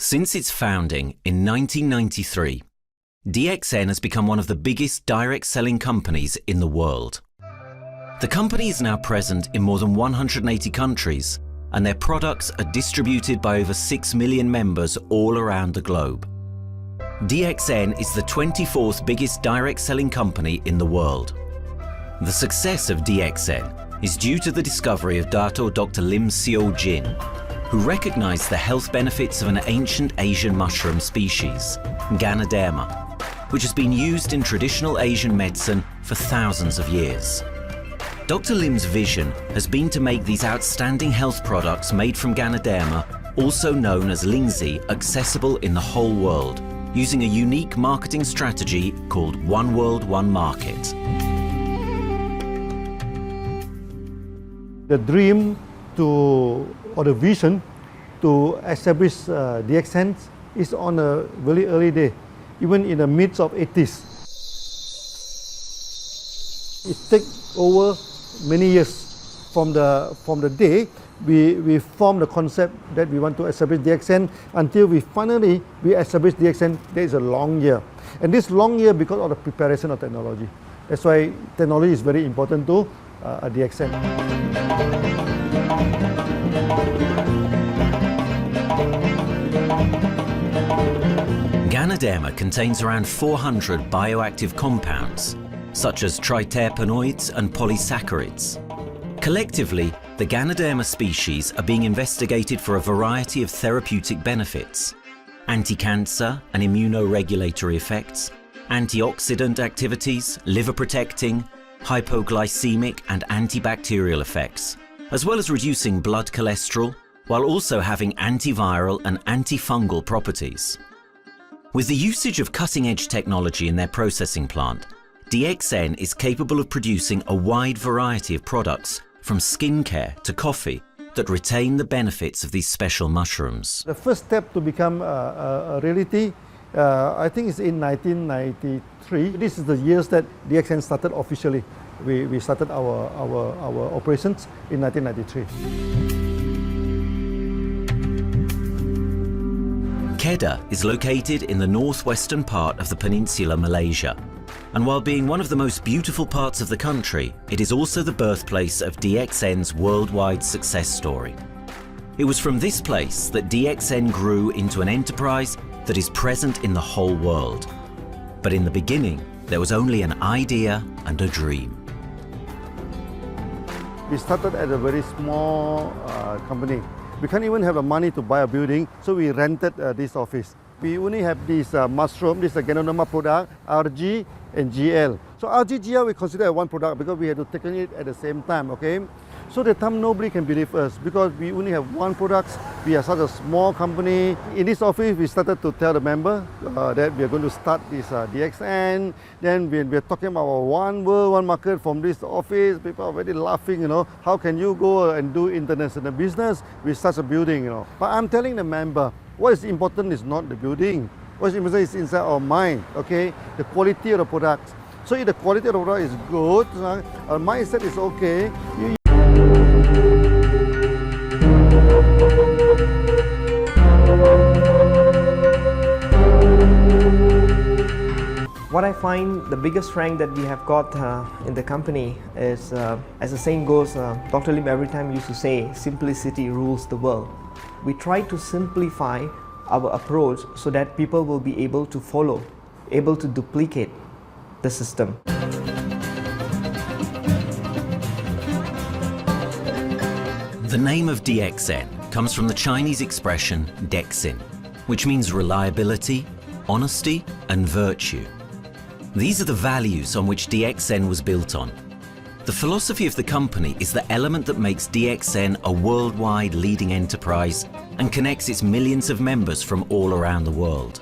Since its founding in 1993, DXN has become one of the biggest direct selling companies in the world. The company is now present in more than 180 countries, and their products are distributed by over 6 million members all around the globe. DXN is the 24th biggest direct selling company in the world. The success of DXN is due to the discovery of Dr. Lim Seo Jin, who recognized the health benefits of an ancient Asian mushroom species, Ganoderma, which has been used in traditional Asian medicine for thousands of years. Dr. Lim's vision has been to make these outstanding health products made from Ganoderma, also known as Lingzi, accessible in the whole world, using a unique marketing strategy called One World, One Market. The dream or the vision to establish DXN is on a very early day, even in the midst of 80s. It takes over many years from the day we formed the concept that we want to establish DXN until we finally establish DXN. There is a long year, and this long year because of the preparation of technology. That's why technology is very important to DXN. Ganoderma contains around 400 bioactive compounds, such as triterpenoids and polysaccharids. Collectively, the Ganoderma species are being investigated for a variety of therapeutic benefits: anti-cancer and immunoregulatory effects, antioxidant activities, liver protecting, hypoglycemic and antibacterial effects, as well as reducing blood cholesterol, while also having antiviral and antifungal properties. With the usage of cutting-edge technology in their processing plant, DXN is capable of producing a wide variety of products, from skincare to coffee, that retain the benefits of these special mushrooms. The first step to become a reality, I think, is in 1993. This is the years that DXN started officially. We started our operations in 1993. Kedah is located in the northwestern part of the peninsula Malaysia, and while being one of the most beautiful parts of the country, it is also the birthplace of DXN's worldwide success story. It was from this place that DXN grew into an enterprise that is present in the whole world. But in the beginning, there was only an idea and a dream. We started at a very small company. We can't even have the money to buy a building, so we rented this office. We only have this mushroom, this is a Ganoderma product, RG and GL. So RG, GL we consider one product because we had to take it at the same time, okay? So the time nobody can believe us because we only have one product. We are such a small company. In this office, we started to tell the member that we are going to start this DXN. Then we are talking about one world, one market from this office. People are very laughing, you know. How can you go and do international business with such a building, you know? But I'm telling the member, what is important is not the building. What is important is inside our mind, okay? The quality of the product. So if the quality of the product is good, our mindset is okay. What I find the biggest strength that we have got in the company is, as the saying goes, Dr. Lim every time used to say, simplicity rules the world. We try to simplify our approach so that people will be able to follow, able to duplicate the system. The name of DXN comes from the Chinese expression DXN, which means reliability, honesty, and virtue. These are the values on which DXN was built on. The philosophy of the company is the element that makes DXN a worldwide leading enterprise and connects its millions of members from all around the world.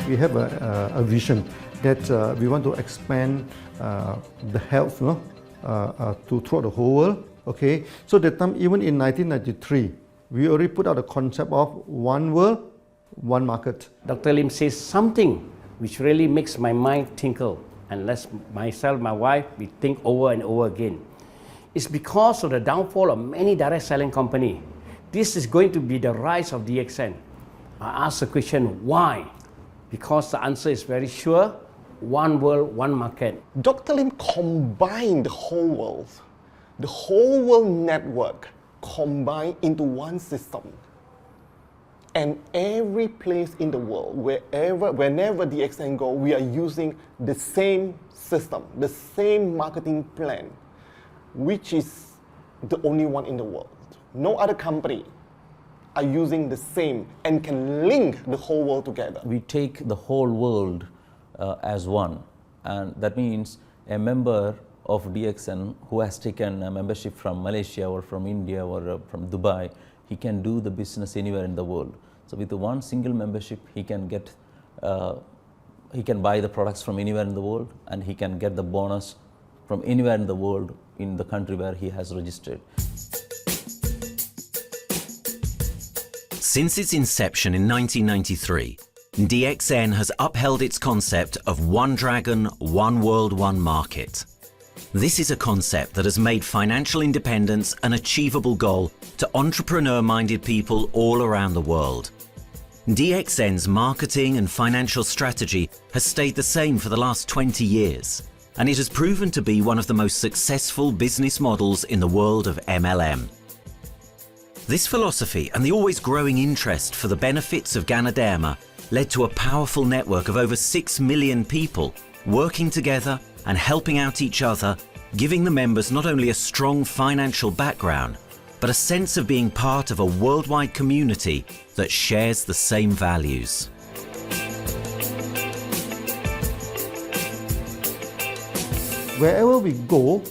We have a vision that we want to expand the health to throughout the whole world. Okay, so that time, even in 1993, we already put out a concept of one world, one market. Dr. Lim says something which really makes my mind tinkle, and lets myself, my wife, we think over and over again. It's because of the downfall of many direct selling companies. This is going to be the rise of DXN. I ask the question, why? Because the answer is very sure, one world, one market. Dr. Lim combined the whole world network combined into one system. And every place in the world, whenever DXN go, we are using the same system, the same marketing plan, which is the only one in the world. No other company are using the same and can link the whole world together. We take the whole world as one, and that means a member of DXN who has taken a membership from Malaysia or from India or from Dubai, he can do the business anywhere in the world. So with the one single membership, he can get, he can buy the products from anywhere in the world, and he can get the bonus from anywhere in the world in the country where he has registered. Since its inception in 1993, DXN has upheld its concept of one dragon, one world, one market. This is a concept that has made financial independence an achievable goal to entrepreneur-minded people all around the world. DXN's marketing and financial strategy has stayed the same for the last 20 years, and it has proven to be one of the most successful business models in the world of MLM. This philosophy and the always growing interest for the benefits of Ganoderma led to a powerful network of over 6 million people working together and helping out each other, giving the members not only a strong financial background, but a sense of being part of a worldwide community that shares the same values. Wherever we go,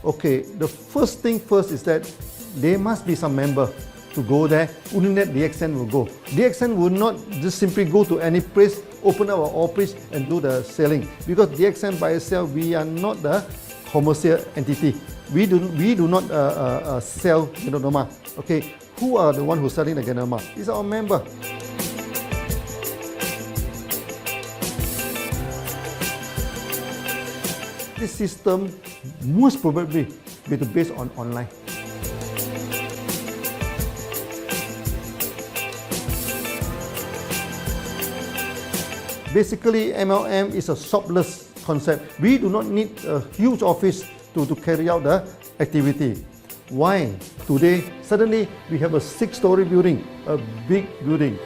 okay, the first thing first is that there must be some member to go there. Only that DXN will go. DXN will not just simply go to any place, open our office and do the selling. Because DXN by itself, we are not the commercial entity. We do not sell Ganoderma. Okay, who are the one who's selling the Ganoderma? It's our member. This system most probably will be based on online. Basically, MLM is a shopless concept. We do not need a huge office to carry out the activity. Why? Today, suddenly we have a 6-story building, a big building.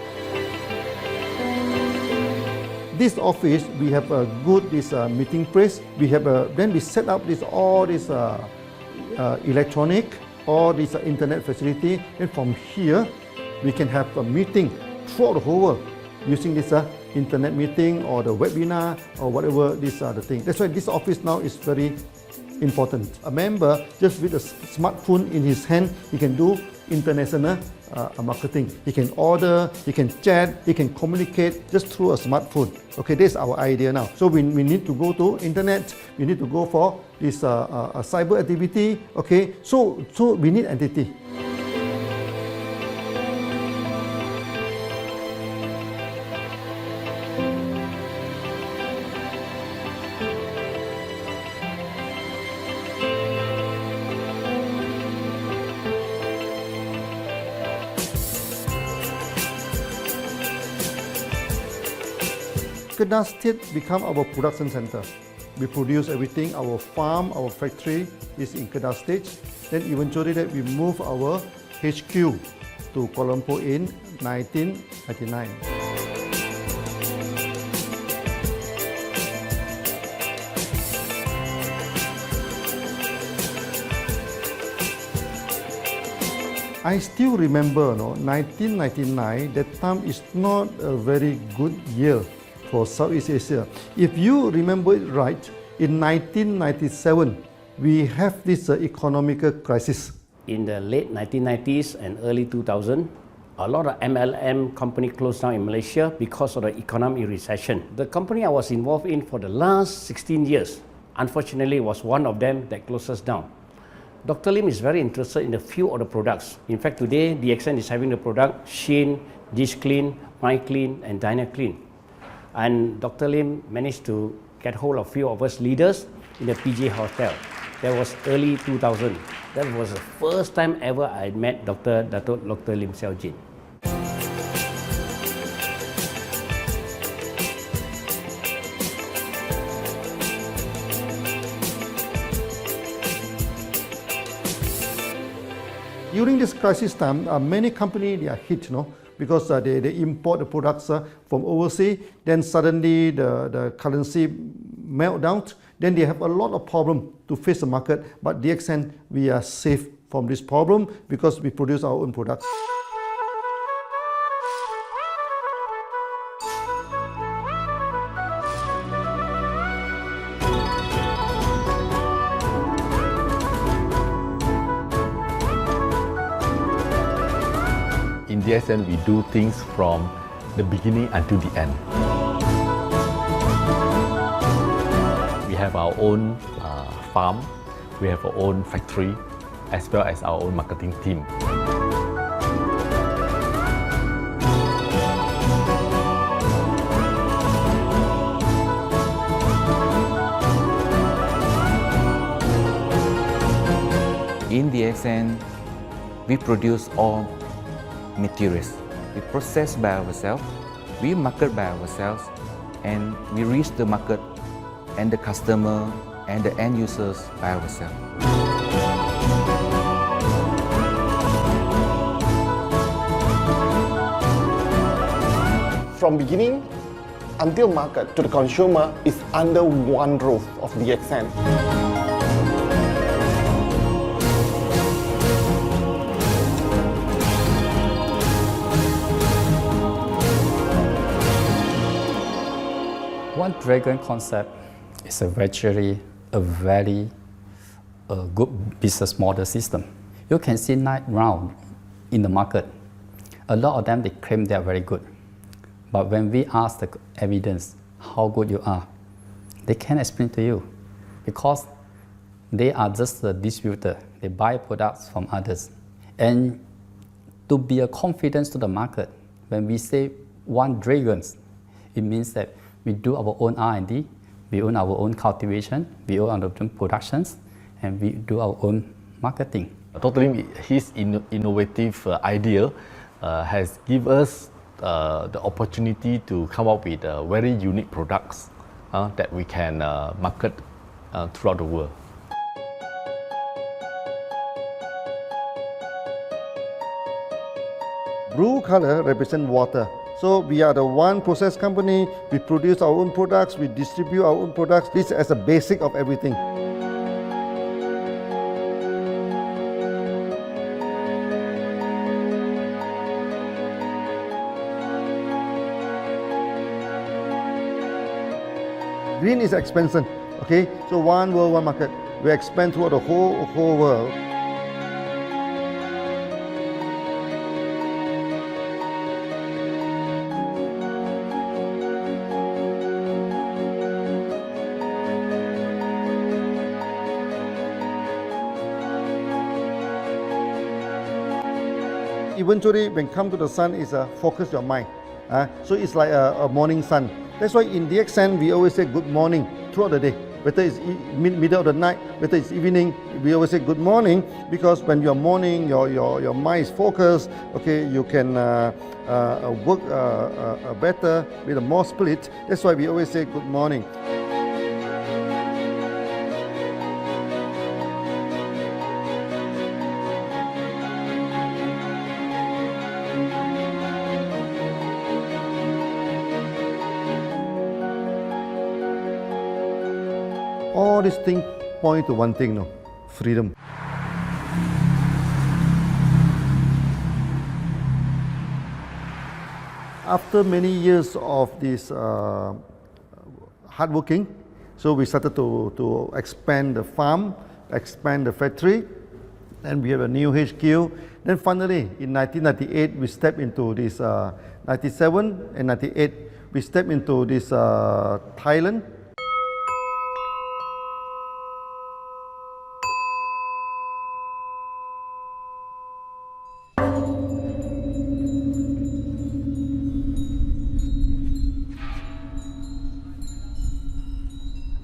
This office, we have a good meeting place. We have then we set up all this electronic, all this internet facility, and from here we can have a meeting throughout the whole world using this internet meeting or the webinar or whatever these are the things. That's why this office now is very important. A member, just with a smartphone in his hand, he can do international marketing. He can order, he can chat, he can communicate just through a smartphone. Okay, that's our idea now. So we need to go to internet, we need to go for this cyber activity. Okay, so we need entity. Kedah State become our production center. We produce everything. Our farm, our factory is in Kedah State. Then eventually that we move our HQ to Kuala Lumpur in 1999. I still remember, 1999, that time is not a very good year for Southeast Asia. If you remember it right, in 1997, we have this economic crisis. In the late 1990s and early 2000, a lot of MLM company closed down in Malaysia because of the economic recession. The company I was involved in for the last 16 years, unfortunately, was one of them that closes down. Dr. Lim is very interested in a few of the products. In fact, today, DXN is having the product Sheen, Dish Clean, My Clean, and Dyna Clean. And Dr. Lim managed to get hold of a few of us leaders in the PJ Hotel. That was early 2000. That was the first time ever I met Dr. Lim Xiaojin. During this crisis time, many companies they are hit, because they import the products from overseas. Then suddenly the currency melt down. Then they have a lot of problem to face the market. But DXN, we are safe from this problem because we produce our own products. In DXN, we do things from the beginning until the end. We have our own farm, we have our own factory, as well as our own marketing team. In DXN, we produce all materials. We process by ourselves, we market by ourselves, and we reach the market and the customer and the end users by ourselves. From beginning until market to the consumer is under one roof of DXN. One Dragon concept is a very good business model system. You can see now in the market, a lot of them they claim they are very good. But when we ask the evidence how good you are, they can't explain to you because they are just a distributor. They buy products from others. And to be a confidence to the market, when we say One Dragons, it means that we do our own R&D, we own our own cultivation, we own our own productions, and we do our own marketing. Totally, his innovative idea has given us the opportunity to come up with very unique products that we can market throughout the world. Blue color represents water. So we are the one process company, we produce our own products, we distribute our own products. This is as a basic of everything. Green is expansion, okay? So one world, one market. We expand throughout the whole world. Eventually, when come to the sun, is focus your mind. So it's like a morning sun. That's why in DXN, we always say good morning throughout the day. Whether it's middle of the night, whether it's evening, we always say good morning because when you're morning, your mind is focused. Okay, you can work better with a more spirit. That's why we always say good morning. All these things point to one thing, freedom. After many years of this hard working, so we started to expand the farm, expand the factory, and we have a new HQ. Then finally, in 1998, we stepped into this, 97 and 98, we stepped into this Thailand.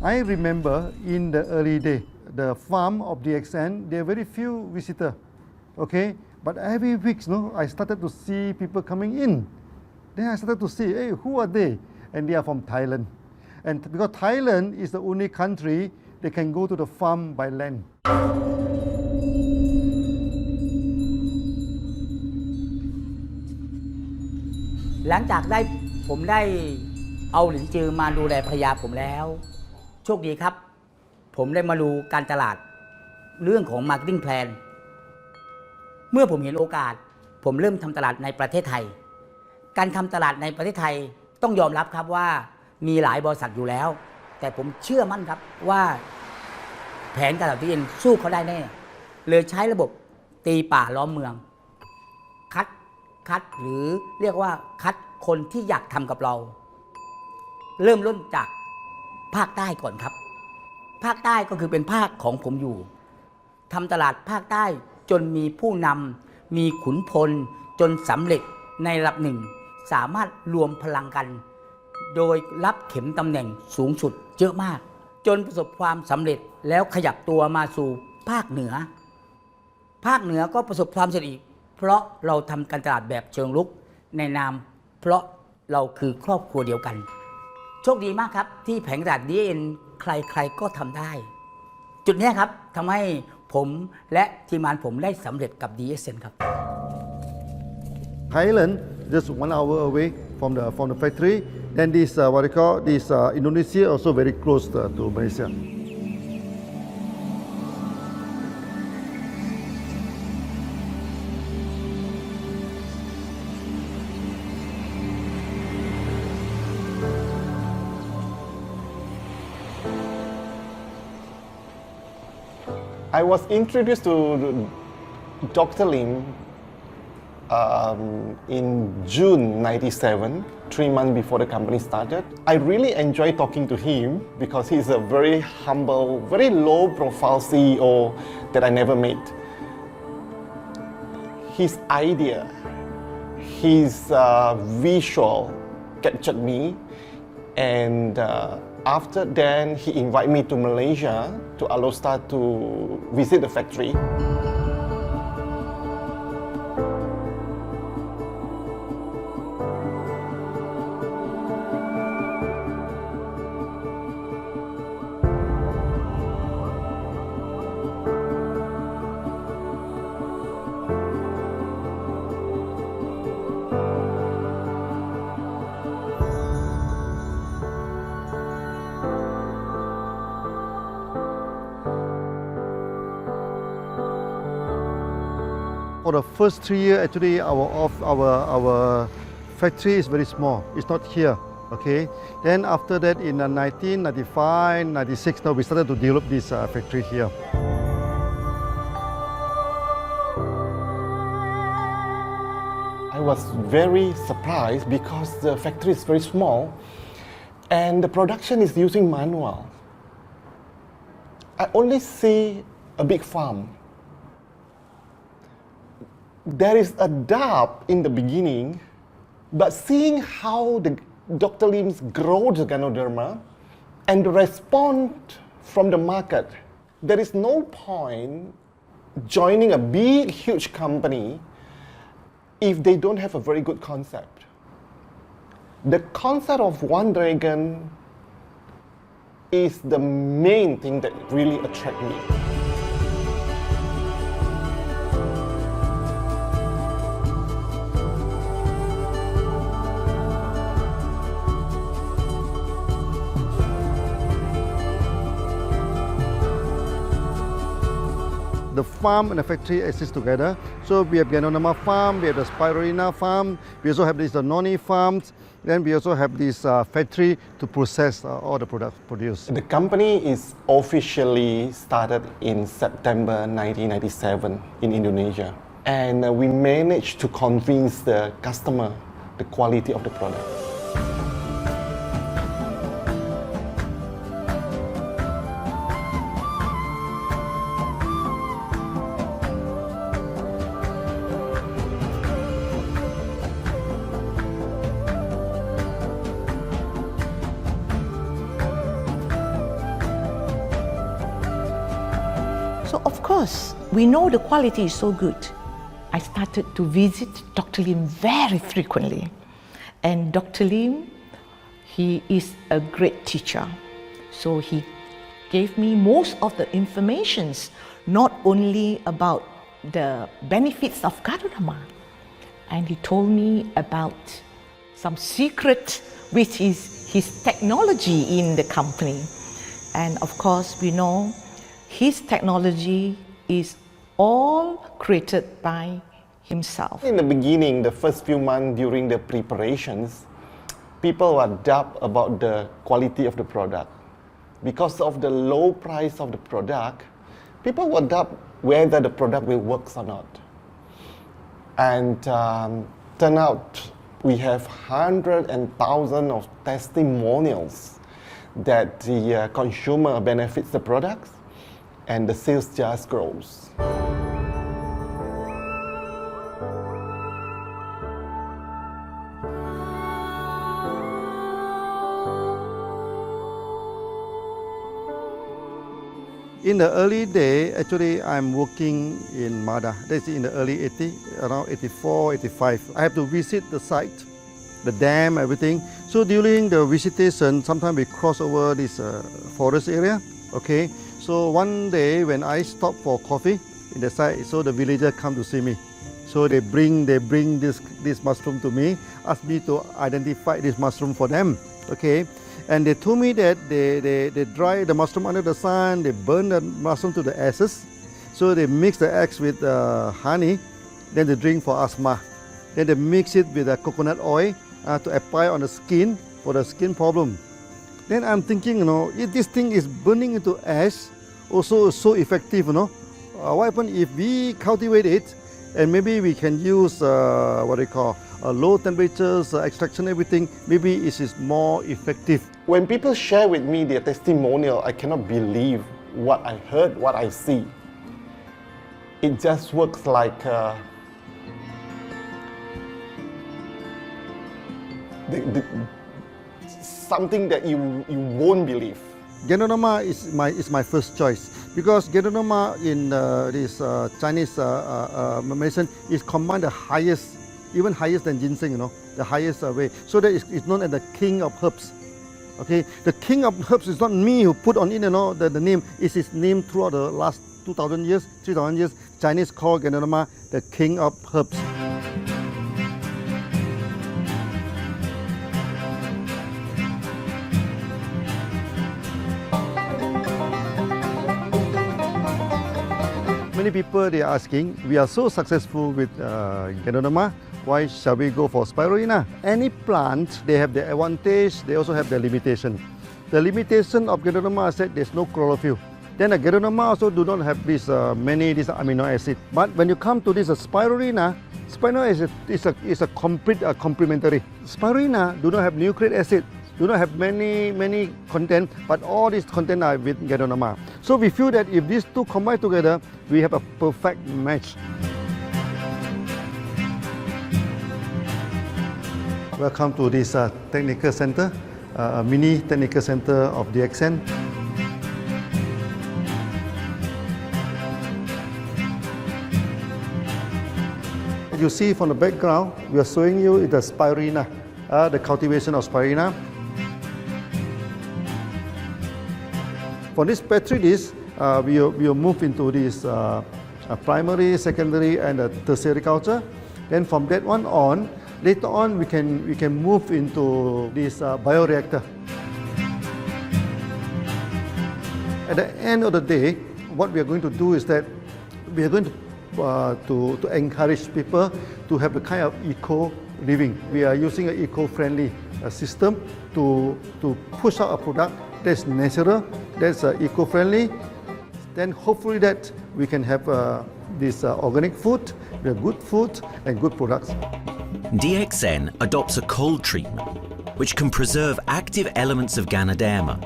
I remember in the early day, the farm of DXN, there are very few visitors, okay? But every week, I started to see people coming in. Then I started to see, hey, who are they? And they are from Thailand. And because Thailand is the only country they can go to the farm by land. หลังจากผมได้เอาหลินจือมาดูแลภรรยาผมแล้วโชคดีครับผมได้มาดูการตลาดเรื่องของ Marketing Plan เมื่อผมเห็นโอกาสผมเริ่มทำตลาดในประเทศไทยการทำตลาดในประเทศไทยต้องยอมรับครับว่ามีหลายบริษัทอยู่แล้วแต่ผมเชื่อมั่นครับว่าแผนการตลาดที่เอ็นสู้เขาได้แน่เลยใช้ระบบตีป่าล้อมเมืองคัดหรือเรียกว่าคัดคนที่อยากทำกับเราเริ่มต้นจากภาคใต้ก่อนครับภาคใต้ก็คือเป็นภาคของผมอยู่ทำตลาดภาคใต้จนมีผู้นำมีขุนพลจนสำเร็จในระดับหนึ่งสามารถรวมพลังกันโดยรับเข็มตำแหน่งสูงสุดเยอะมากจนประสบความสำเร็จแล้วขยับตัวมาสู่ภาคเหนือก็ประสบความสำเร็จอีกเพราะเราทำการตลาดแบบเชิงรุกในนามเพราะเราคือครอบครัวเดียวกันโชคดีมากครับที่แผงตลาด DXN ใครก็ทำได้จุดนี้ครับทำให้ผมและทีมงานผมได้สำเร็จกับ DXN ครับ Thailand just 1 hour away from the factory. Then this what they call this Indonesia also very close to Malaysia. I was introduced to Dr. Lim in June '97, 3 months before the company started. I really enjoy talking to him because he's a very humble, very low-profile CEO that I never met. His idea, his visual captured me, and after then he invited me to Malaysia, to Alostar, to visit the factory. For the first 3 years, actually, our factory is very small. It's not here, okay? Then after that, in 1995, 96, now we started to develop this factory here. I was very surprised because the factory is very small and the production is using manual. I only see a big farm. There is a doubt in the beginning, but seeing how Dr. Lim's grow the Ganoderma and the response from the market, there is no point joining a big, huge company if they don't have a very good concept. The concept of One Dragon is the main thing that really attracts me. The farm and the factory exist together. So we have Ganoderma farm, we have the Spirulina farm, we also have this noni farms, then we also have this factory to process all the products produced. The company is officially started in September 1997 in Indonesia. And we managed to convince the customer the quality of the product. So of course, we know the quality is so good. I started to visit Dr. Lim very frequently. And Dr. Lim, he is a great teacher. So he gave me most of the informations, not only about the benefits of Ganoderma, and he told me about some secret, which is his technology in the company. And of course, we know his technology is all created by himself. In the beginning, the first few months during the preparations, people were doubt about the quality of the product. Because of the low price of the product, people were doubt whether the product will work or not. And turn out we have hundreds and thousands of testimonials that the consumer benefits the products and the sales just grows. In the early day, actually, I'm working in Mada. That's in the early 80s, around 84, 85. I have to visit the site, the dam, everything. So during the visitation, sometimes we cross over this forest area, okay? So one day when I stop for coffee in the site, so the villager come to see me. So they bring this mushroom to me, ask me to identify this mushroom for them, okay? And they told me that they dry the mushroom under the sun, they burn the mushroom to the ashes. So they mix the eggs with honey, then they drink for asthma. Then they mix it with coconut oil to apply on the skin for the skin problem. Then I'm thinking, you know, if this thing is burning into ash, also so effective, you know. What happens if we cultivate it and maybe we can use what they call low temperatures, extraction, everything, maybe it is more effective. When people share with me their testimonial, I cannot believe what I heard, what I see. It just works like something that you won't believe. Ganoderma is my first choice because Ganoderma in this Chinese medicine is command the highest, even higher than ginseng, you know, the highest way. So that it's known as the king of herbs. Okay, the king of herbs is not me who put on it, you know, the name. It's his name throughout the last 2,000 years, 3,000 years. Chinese call Ganoderma the king of herbs. Many people they are asking, we are so successful with Ganoderma, why shall we go for spirulina? Any plant, they have their advantage, they also have their limitation. The limitation of Ganoderma is that there's no chlorophyll. Then the Ganoderma also do not have this many this amino acid. But when you come to this spirulina, spirulina is a complete complementary. Spirulina do not have nucleic acid, do not have many content, but all these content are with Ganoderma. So we feel that if these two combine together, we have a perfect match. Welcome to this technical center, a mini technical center of DXN. You see from the background, we are showing you the spirulina, the cultivation of spirulina. For this petri dish, we will move into this primary, secondary, and tertiary culture. Then from that one on, later on we can move into this bioreactor. At the end of the day, what we are going to do is that we are going to encourage people to have a kind of eco living. We are using an eco-friendly system to push out a product that's natural, that's eco-friendly. Then hopefully that we can have this organic food, good food and good products. DXN adopts a cold treatment, which can preserve active elements of Ganoderma.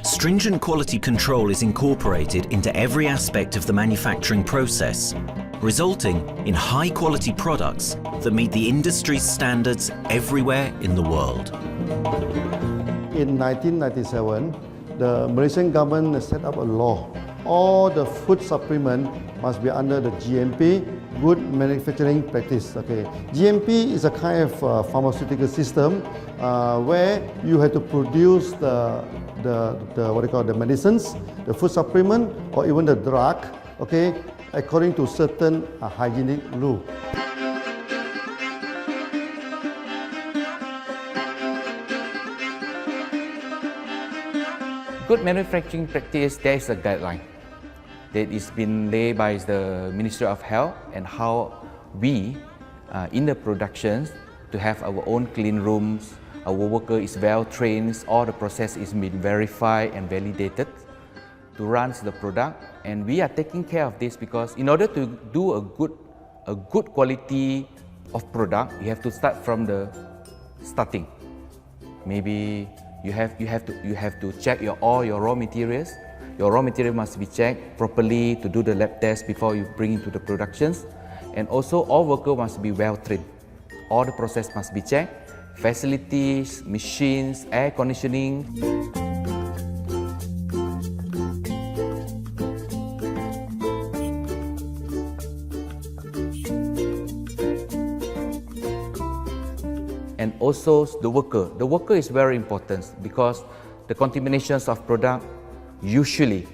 Stringent quality control is incorporated into every aspect of the manufacturing process, resulting in high-quality products that meet the industry's standards everywhere in the world. In 1997, the Malaysian government set up a law all the food supplement must be under the GMP, Good Manufacturing Practice. Okay, GMP is a kind of pharmaceutical system where you have to produce the what they call the medicines, the food supplement, or even the drug. Okay, according to certain hygienic rule. Good manufacturing practice, there is a guideline that is been laid by the Ministry of Health and how we, in the productions, to have our own clean rooms, our worker is well trained, all the process is been verified and validated to run the product, and we are taking care of this because in order to do a good quality of product, you have to start from the starting. Maybe you have to check all your raw materials. Your raw material must be checked properly to do the lab test before you bring into the productions. And also all workers must be well trained. All the process must be checked. Facilities, machines, air conditioning. And also the worker. The worker is very important because the contaminations of product usually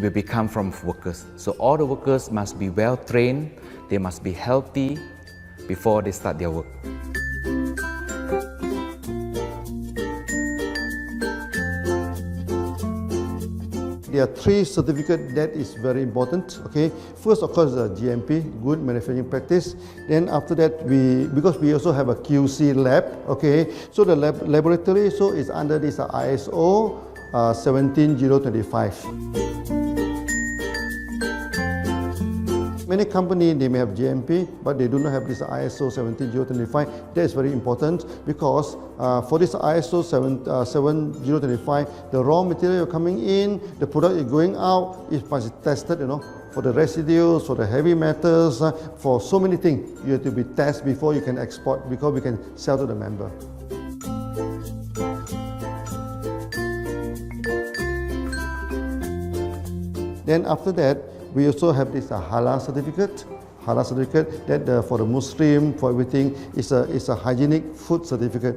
will become from workers. So all the workers must be well trained, they must be healthy before they start their work. There are 3 certificates that is very important. Okay, first of course the GMP, Good Manufacturing Practice. Then after that because we also have a QC lab. Okay, so the laboratory is under this ISO 17025. Many companies, they may have GMP, but they do not have this ISO 17025. That is very important because for this ISO 17025, the raw material coming in, the product is going out, it must be tested, for the residues, for the heavy metals, for so many things. You have to be tested before you can export, because we can sell to the member. Then after that, we also have this halal certificate. Halal certificate that for the Muslim, for everything, is a hygienic food certificate.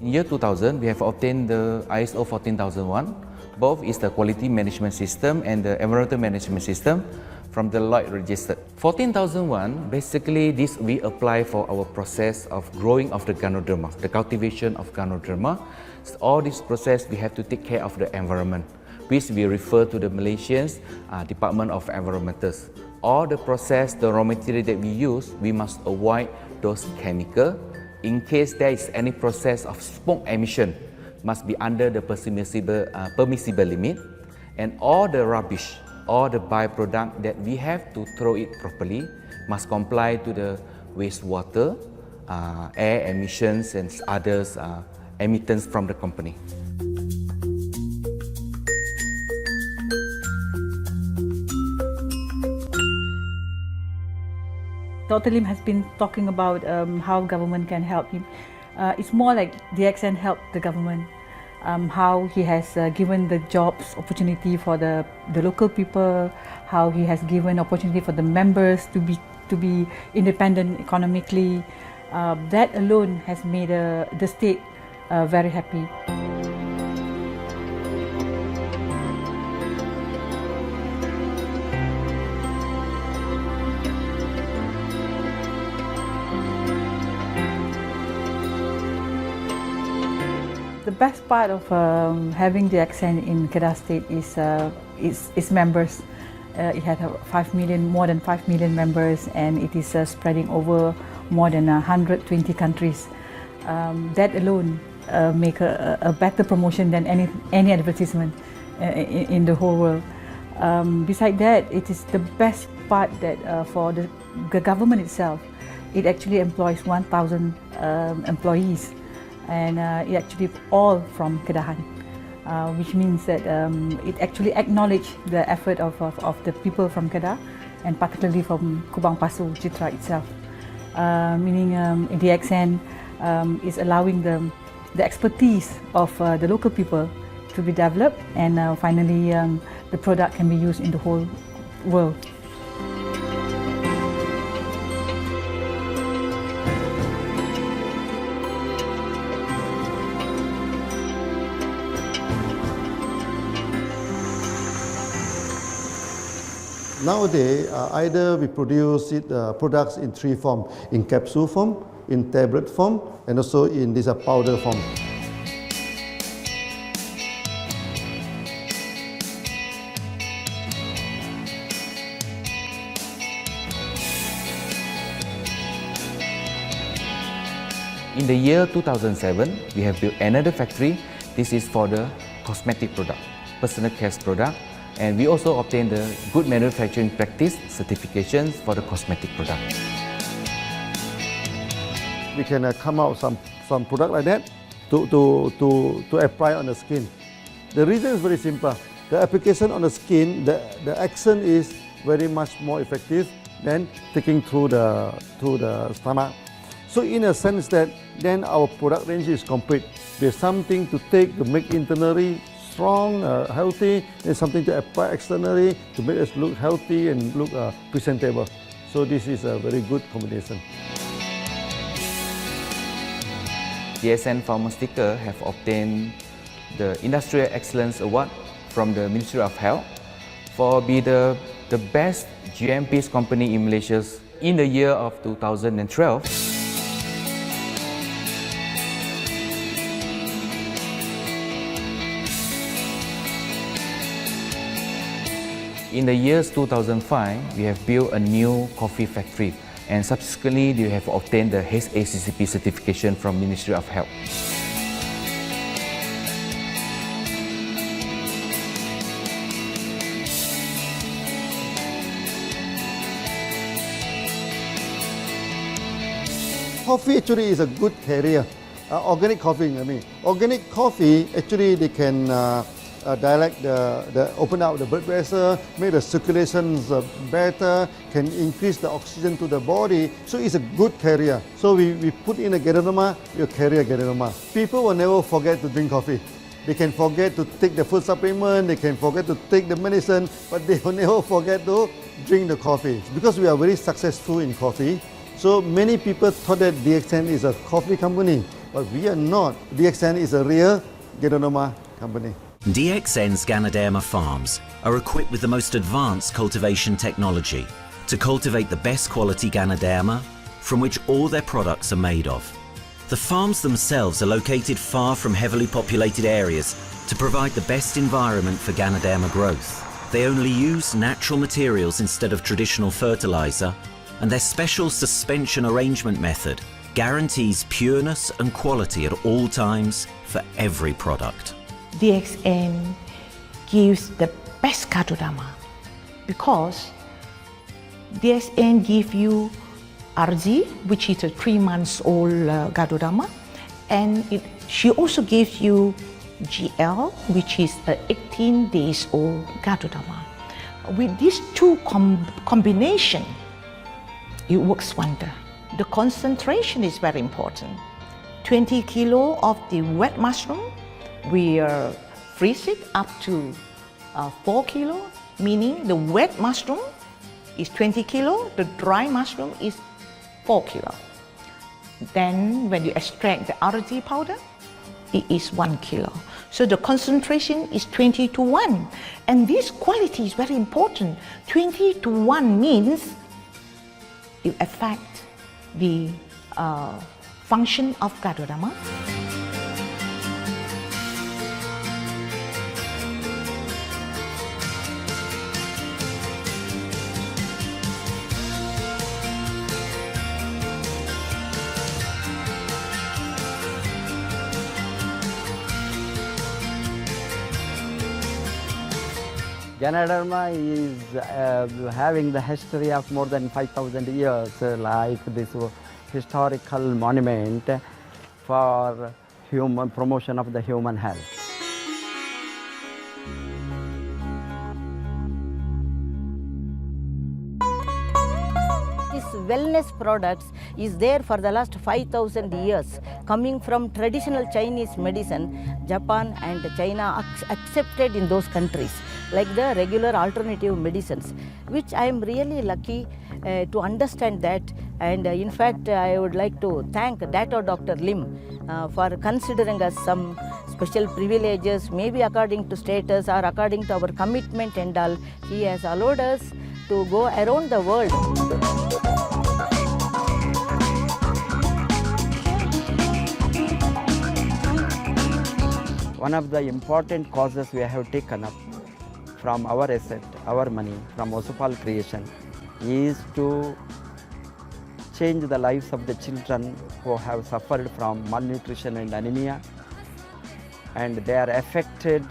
In year 2000, we have obtained the ISO 14001. Both is the quality management system and the environmental management system from the Lloyd registered. 14001, basically this we apply for our process of growing of the Ganoderma, the cultivation of Ganoderma. So all this process we have to take care of the environment, which we refer to the Malaysians Department of Environmentals. All the process, the raw material that we use, we must avoid those chemicals. In case there is any process of smoke emission, must be under the permissible limit, and all the rubbish, all the byproduct that we have to throw it properly must comply to the wastewater, air emissions and others emittance from the company. Dr. Lim has been talking about how government can help him. It's more like DXN helped the government, how he has given the jobs opportunity for the local people, how he has given opportunity for the members to be independent economically. That alone has made the state very happy. The best part of having DXN in Kedah State is its members. It has more than 5 million members, and it is spreading over more than 120 countries. That alone make a better promotion than any advertisement in the whole world. Besides that, it is the best part that for the government itself, it actually employs 1,000 employees. And it actually all from Kedahan, which means that it actually acknowledges the effort of the people from Kedah, and particularly from Kubang Pasu Citra itself. Meaning DXN is allowing the expertise of the local people to be developed, and finally the product can be used in the whole world. Nowadays, either we produce products in three forms: in capsule form, in tablet form, and also in this powder form. In the year 2007, we have built another factory. This is for the cosmetic product, personal care product, and we also obtained the Good Manufacturing Practice certifications for the cosmetic product. We can come out some product like that to apply on the skin. The reason is very simple. The application on the skin, the action is very much more effective than taking through the stomach. So in a sense that then our product range is complete. There's something to take to make internally strong, healthy. There's something to apply externally to make us look healthy and look presentable. So this is a very good combination. DXN Pharmaceutical have obtained the Industrial Excellence Award from the Ministry of Health for be the best GMP company in Malaysia in the year of 2012. In the years 2005, we have built a new coffee factory, and subsequently we have obtained the HACCP certification from Ministry of Health. Coffee actually is a good carrier. Organic coffee, I mean. Organic coffee, actually they can dilate open up the blood vessel, make the circulations better, can increase the oxygen to the body. So it's a good carrier. So we put in a Ganoderma, you carry a Ganoderma. People will never forget to drink coffee. They can forget to take the food supplement, they can forget to take the medicine, but they will never forget to drink the coffee. Because we are very successful in coffee, so many people thought that DXN is a coffee company, but we are not. DXN is a real Ganoderma company. DXN's Ganoderma farms are equipped with the most advanced cultivation technology to cultivate the best quality Ganoderma from which all their products are made of. The farms themselves are located far from heavily populated areas to provide the best environment for Ganoderma growth. They only use natural materials instead of traditional fertilizer, and their special suspension arrangement method guarantees pureness and quality at all times for every product. DXN gives the best Ganoderma because DXN gives you RZ, which is a 3 months old Ganoderma, and she also gives you GL, which is a 18 days old Ganoderma. With these two combination, it works wonder. The concentration is very important. 20 kilo of the wet mushroom, we freeze it up to 4 kilo, meaning the wet mushroom is 20 kilo, the dry mushroom is 4 kilo. Then when you extract the RZ powder, it is 1 kilo. So the concentration is 20 to 1. And this quality is very important. 20 to 1 means it affects the function of Ganoderma. Ganoderma is having the history of more than 5,000 years, like this historical monument for human promotion of the human health. This wellness products is there for the last 5,000 years, coming from traditional Chinese medicine. Japan and China accepted in those countries, like the regular alternative medicines, which I am really lucky to understand that. And in fact, I would like to thank Dr. Lim for considering us some special privileges, maybe according to status or according to our commitment and all. He has allowed us to go around the world. One of the important causes we have taken up from our asset, our money, from Osopal creation, is to change the lives of the children who have suffered from malnutrition and anemia, and they are affected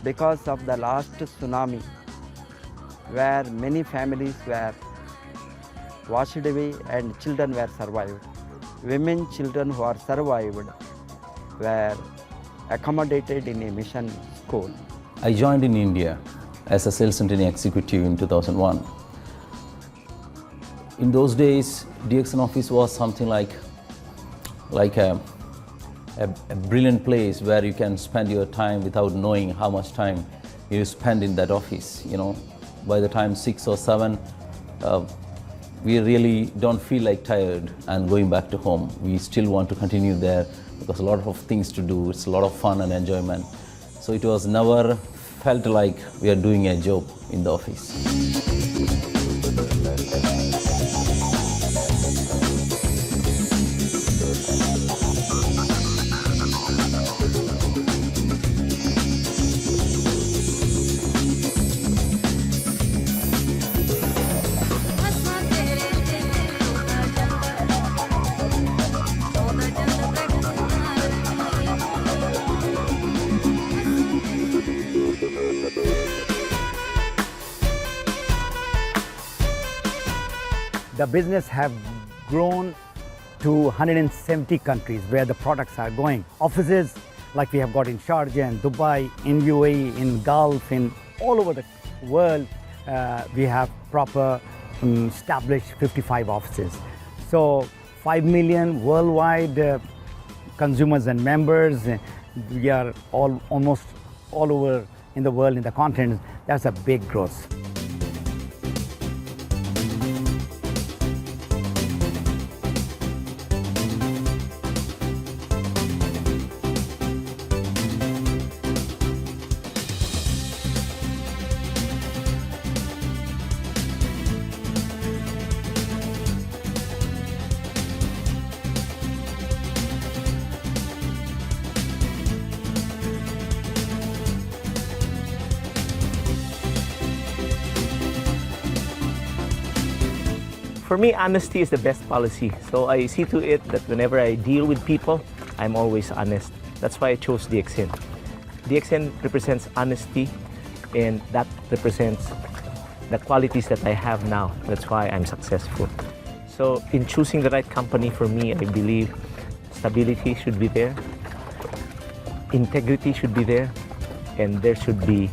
because of the last tsunami, where many families were washed away and children were survived. Women, children who are survived were accommodated in a mission school. I joined in India as a sales and training executive in 2001. In those days, DXN office was something like a brilliant place where you can spend your time without knowing how much time you spend in that office. You know, by the time 6 or 7, we really don't feel like tired and going back to home. We still want to continue there because a lot of things to do. It's a lot of fun and enjoyment. So it was never felt like we are doing a job in the office. The business have grown to 170 countries where the products are going. Offices like we have got in Sharjah and Dubai, in UAE, in Gulf, in all over the world, we have proper established 55 offices. So 5 million worldwide consumers and members. We are almost all over in the world, in the continent. That's a big growth. For me, honesty is the best policy. So I see to it that whenever I deal with people, I'm always honest. That's why I chose DXN. DXN represents honesty, and that represents the qualities that I have now. That's why I'm successful. So in choosing the right company for me, I believe stability should be there, integrity should be there, and there should be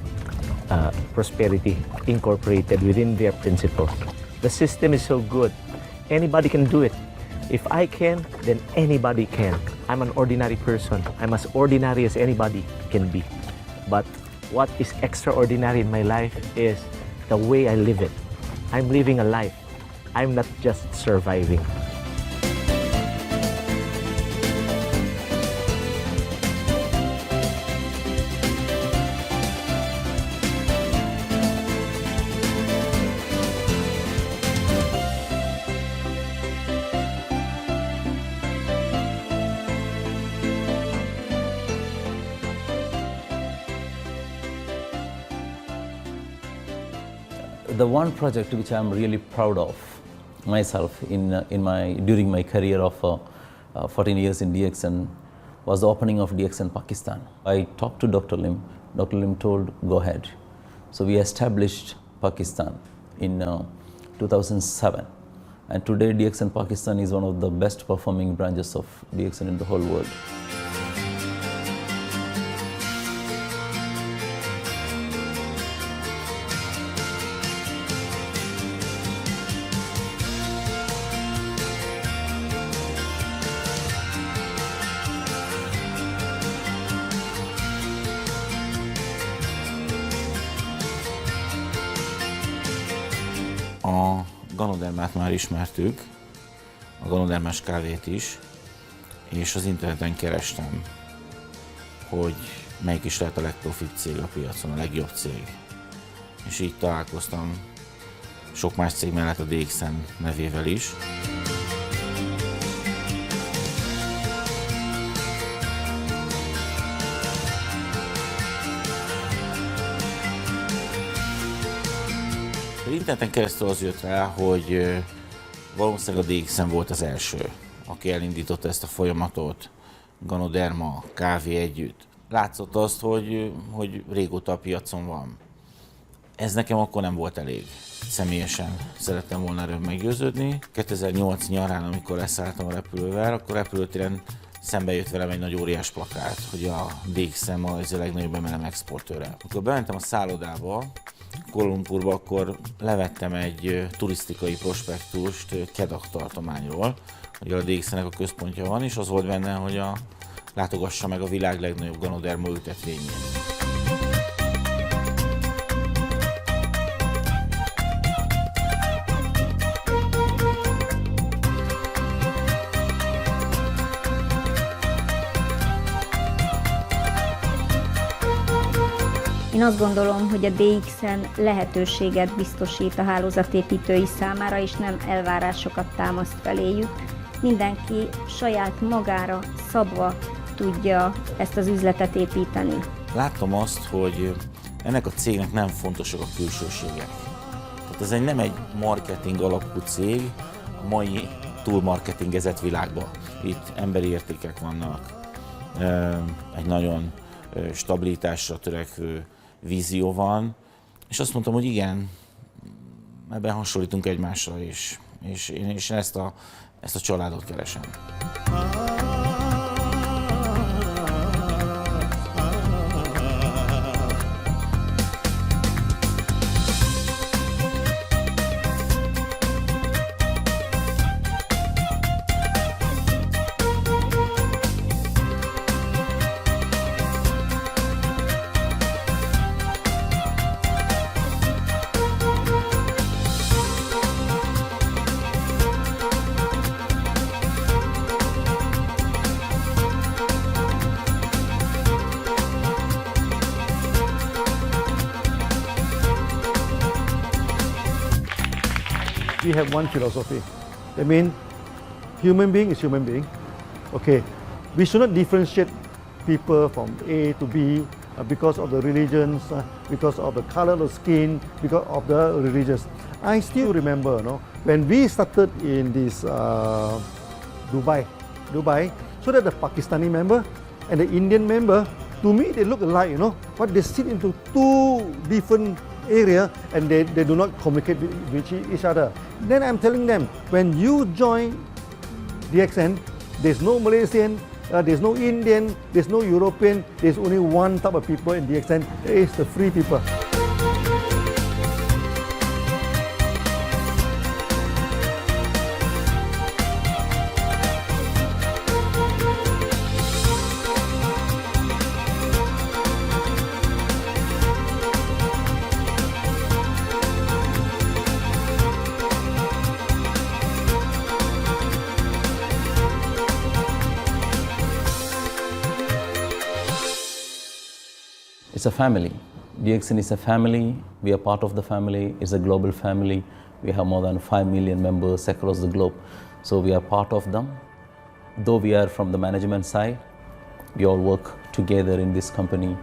prosperity incorporated within their principles. The system is so good. Anybody can do it. If I can, then anybody can. I'm an ordinary person. I'm as ordinary as anybody can be. But what is extraordinary in my life is the way I live it. I'm living a life. I'm not just surviving. The one project which I'm really proud of myself during my career of 14 years in DXN was the opening of DXN Pakistan. I talked to Dr. Lim. Dr. Lim told, go ahead. So we established Pakistan in 2007. And today DXN Pakistan is one of the best performing branches of DXN in the whole world. A Ganodermát már ismertük, a Ganodermás kávét is, és az interneten kerestem, hogy melyik is lehet a legprofibb cég a piacon, a legjobb cég. És így találkoztam sok más cég mellett a DXN nevével is. Az interneten keresztül az jött rá, hogy valószínűleg a DXN volt az első, aki elindította ezt a folyamatot, Ganoderma, kávé együtt. Látszott azt, hogy régóta a piacon van. Ez nekem akkor nem volt elég. Személyesen szerettem volna erről meggyőződni. 2008 nyarán, amikor leszálltam a repülővel, akkor repülőtéren szembe jött velem egy nagy óriás plakát, hogy a DXN ma az a legnagyobb MLM exportőre. Amikor bementem a szállodába, Kuala Lumpurba, akkor levettem egy turisztikai prospektust Kedah tartományról, hogy a DXN-nek a központja van, és az volt benne, hogy látogassa meg a világ legnagyobb Ganoderma ültetvényét. Én azt gondolom, hogy a DXN lehetőséget biztosít a hálózatépítői számára, és nem elvárásokat támaszt feléjük. Mindenki saját magára szabva tudja ezt az üzletet építeni. Láttam azt, hogy ennek a cégnek nem fontosak a külsőségek. Tehát ez nem egy marketing alapú cég a mai túlmarketingezett világban. Itt emberi értékek vannak, egy nagyon stabilitásra törekvő vízió van, és azt mondtam, hogy igen, ebben hasonlítunk egymásra is, és én ezt a családot keresem. We have one philosophy. I mean, human being is human being. Okay, we should not differentiate people from A to B because of the religions, because of the color of the skin, because of the religions. I still remember, when we started in this Dubai, so that the Pakistani member and the Indian member, to me they look alike, but they sit into two different area and they do not communicate with each other. Then I'm telling them, when you join DXN, there's no Malaysian, there's no Indian, there's no European, there's only one type of people in DXN, it's the free people. It's a family. DXN is a family. We are part of the family. It's a global family. We have more than 5 million members across the globe. So we are part of them. Though we are from the management side, we all work together in this company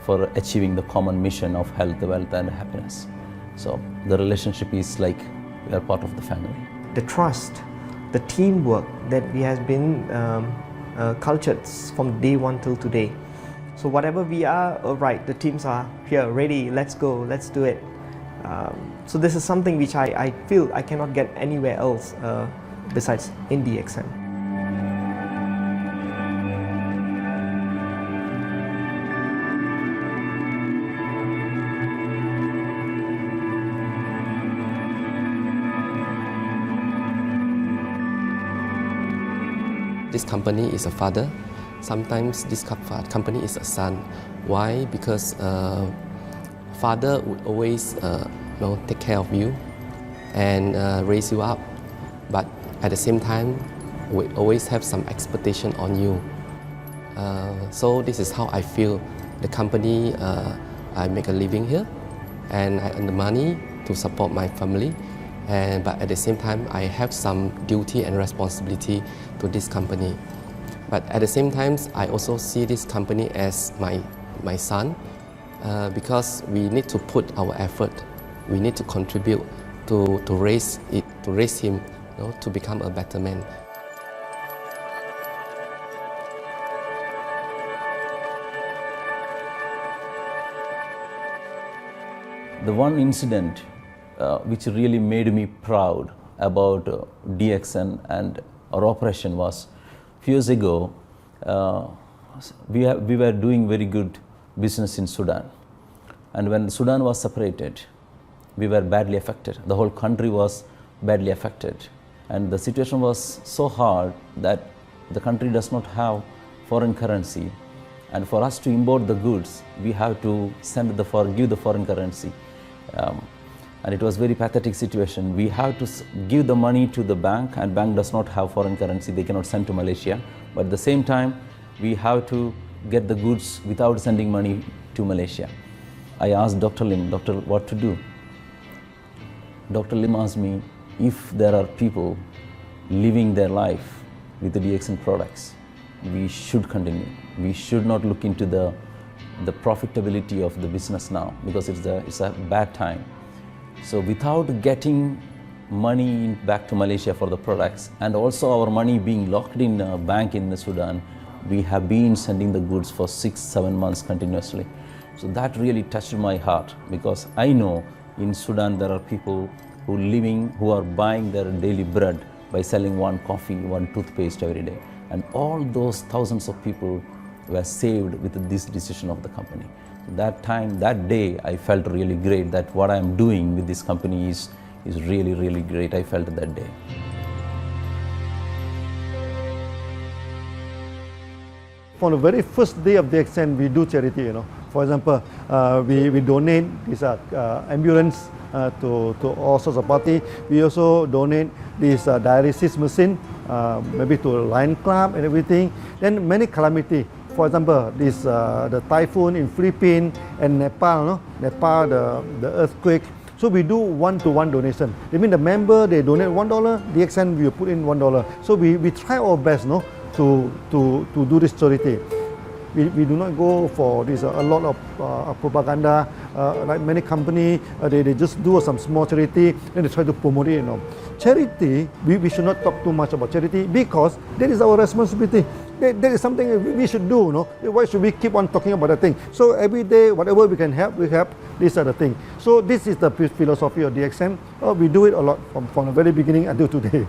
for achieving the common mission of health, wealth and happiness. So the relationship is like we are part of the family. The trust, the teamwork that we has been cultured from day one till today. So whatever we are, right, the teams are here, ready, let's go, let's do it. So this is something which I feel I cannot get anywhere else besides in DXN. This company is a father. Sometimes this company is a son. Why? Because father would always take care of you, and raise you up. But at the same time, we always have some expectation on you. So this is how I feel. The company, I make a living here, and I earn the money to support my family. But at the same time, I have some duty and responsibility to this company. But at the same time, I also see this company as my son, because we need to put our effort. We need to contribute to raise him, to become a better man. The one incident which really made me proud about DXN and our operation was few years ago. We were doing very good business in Sudan, and when Sudan was separated, we were badly affected. The whole country was badly affected, and the situation was so hard that the country does not have foreign currency, and for us to import the goods, we have to give the foreign currency. And it was very pathetic situation. We have to give the money to the bank, and bank does not have foreign currency. They cannot send to Malaysia. But at the same time, we have to get the goods without sending money to Malaysia. I asked Dr. Lim, doctor, what to do? Dr. Lim asked me if there are people living their life with the DXN products, we should continue. We should not look into the profitability of the business now, because it's a bad time. So without getting money back to Malaysia for the products, and also our money being locked in a bank in Sudan, we have been sending the goods for 6-7 months continuously. So that really touched my heart, because I know in Sudan there are people who are buying their daily bread by selling one coffee, one toothpaste every day. And all those thousands of people were saved with this decision of the company. That time, that day, I felt really great that what I am doing with this company is really, really great. I felt that day. From the very first day of DXN, we do charity. For example, we donate this ambulance to all sorts of party. We also donate this dialysis machine, maybe to Lion Club and everything. Then many calamity. For example, the typhoon in Philippines and Nepal, the earthquake. So we do one-to-one donation. I mean, the member, they donate $1, DXN will put in $1. So we try our best, to do this charity. We do not go for this a lot of propaganda. Like many companies, they just do some small charity, then they try to promote it. Charity, we should not talk too much about charity, because that is our responsibility. That is something we should do. Why should we keep on talking about the thing? So every day, whatever we can help, we help. These are the things. So this is the philosophy of DXN. We do it a lot from the very beginning until today.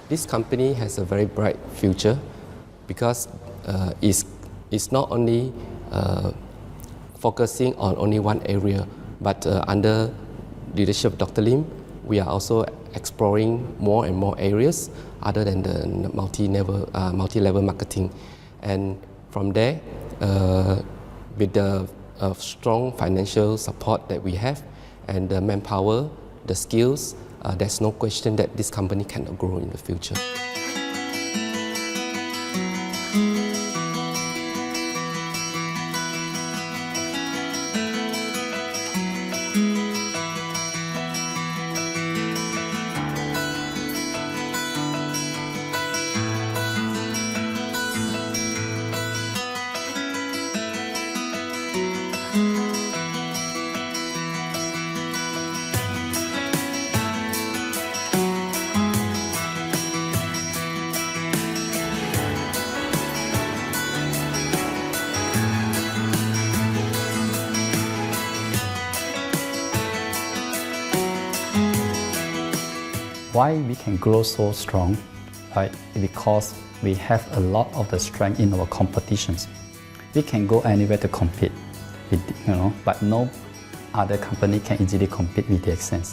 This company has a very bright future, because it's not only focusing on only one area, but under leadership of Dr. Lim, we are also exploring more and more areas other than the multi-level marketing. And from there, with the strong financial support that we have and the manpower, the skills, there's no question that this company cannot grow in the future. future. ด Why we can grow so strong, right? Because we have a lot of the strength in our competitions. We can go anywhere to compete, but no other company can easily compete with DXN.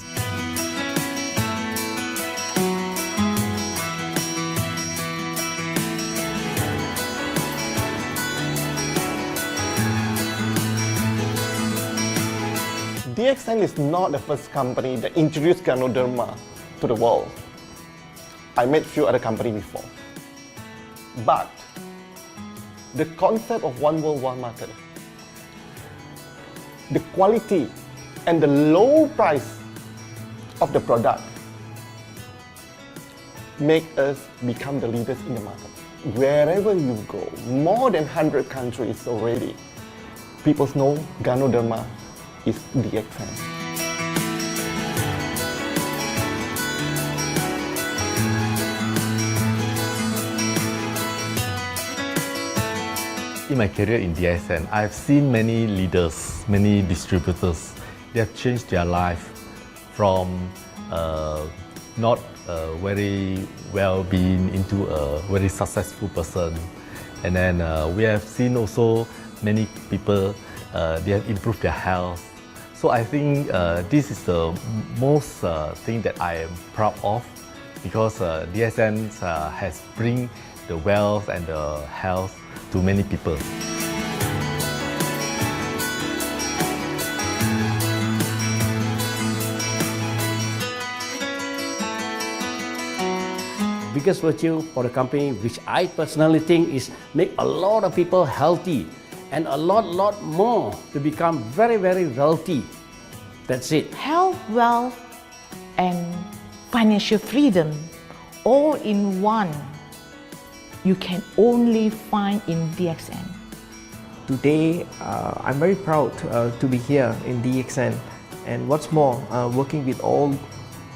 DXN is not the first company that introduced Ganoderma to the world. I met few other companies before. But the concept of one world, one market, the quality and the low price of the product make us become the leaders in the market. Wherever you go, more than 100 countries already, people know Ganoderma is DXN. In my career in DXN, I've seen many leaders, many distributors. They have changed their life from not very well-being into a very successful person. And then we have seen also many people, they have improved their health. So I think this is the most thing that I am proud of, because DXN has bring the wealth and the health to many people. Biggest virtue for the company, which I personally think is make a lot of people healthy and a lot more to become very wealthy. That's it. Health, wealth, and financial freedom all in one. You can only find in DXN. Today, I'm very proud to be here in DXN, and what's more, working with all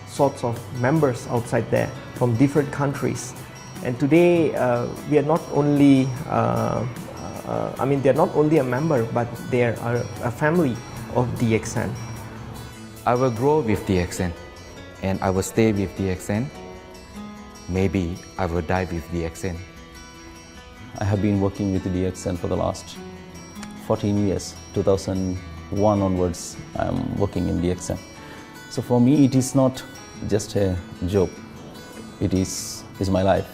sorts of members outside there from different countries. And today, we are not only, they're not only a member, but they are a family of DXN. I will grow with DXN, and I will stay with DXN. Maybe I will die with DXN. I have been working with DXN for the last 14 years. 2001 onwards, I am working in DXN. So for me, it is not just a job. It is my life.